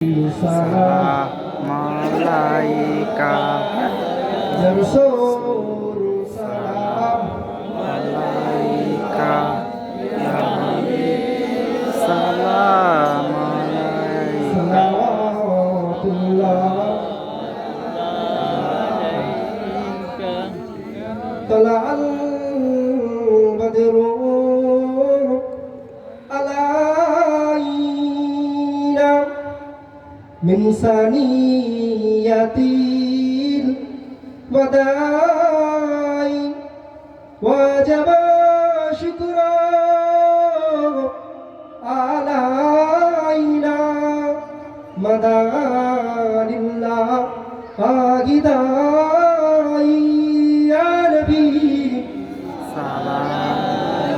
Salam alaika ya Rasul, salam alaika ya Habib, salam alaika salawatullah tala'al badru alaina min saniyatil wadai wajaba syukra alaina madanillah agidai ya nabi salam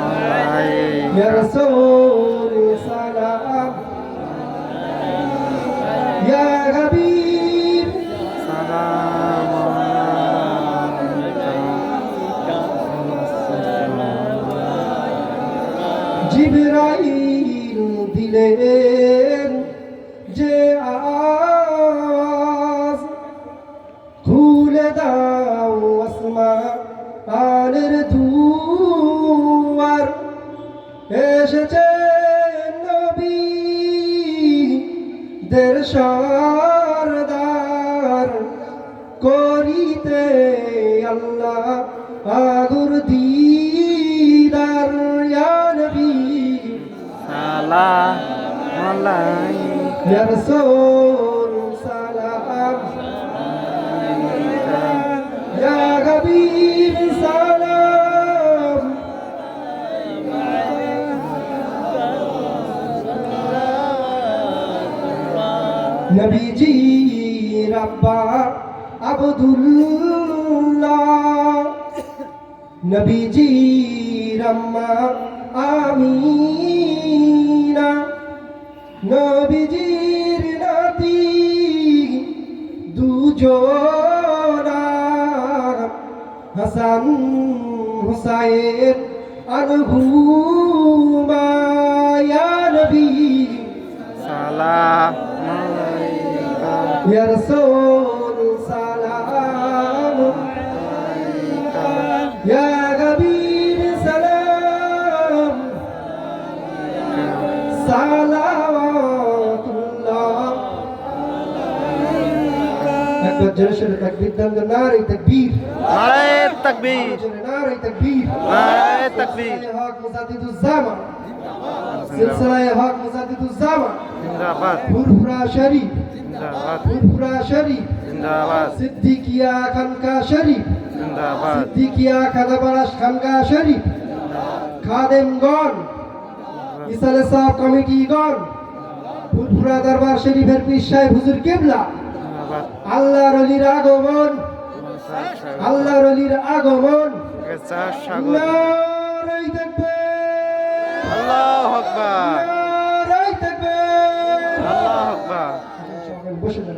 alaika ya rasul salam ya Habib salam alaika Jibrail দিলেন যে আওয়াজ খুলে দাও আসমানের দুয়ার এসেছে নবী দের সরদার করিতে আল্লাহ আগুর দিদার ইয়া নবী সালাম আলাইকা ইয়া রাসূল সালাম আলাইকা ইয়া হাবিব সালাম নবীজি রাব্বা আব্দুল্লাহ নবীজি রাম্মা আমিনা নবীজির নাতি দুজনা হাসান হুসাইন আনহুমা ইয়া নবী সালাম ya Rasul salam alaika ya Habib salam salawatullah একবার জোরে সোরে তাকবীর দেন নারে তাকবীর নারে তাকবীর হক মুজাদ্দিদুজ জামান সিলসিলায়ে হক মুজাদ্দিদুজ জামান জিন্দাবাদ ফুরফুরা শরীফ জিন্দাবাদ ফুরফুরা শরীফ জিন্দাবাদ সিদ্দিকিয়া খানকা শরীফ জিন্দাবাদ সিদ্দিকিয়া খানাপাড়া খানকা শরীফ খাদেমগণ ইসালে সাহেব কমিটিগণ ফুরফুরা দরবার শরীফের পীর সাহেব হুজুর কিবলা আল্লাহর ওলির আগমন আল্লাহর ওলির আগমন নারে তাকবীর আল্লাহু আকবার নারে তাকবীর আল্লাহু আকবার বসে যান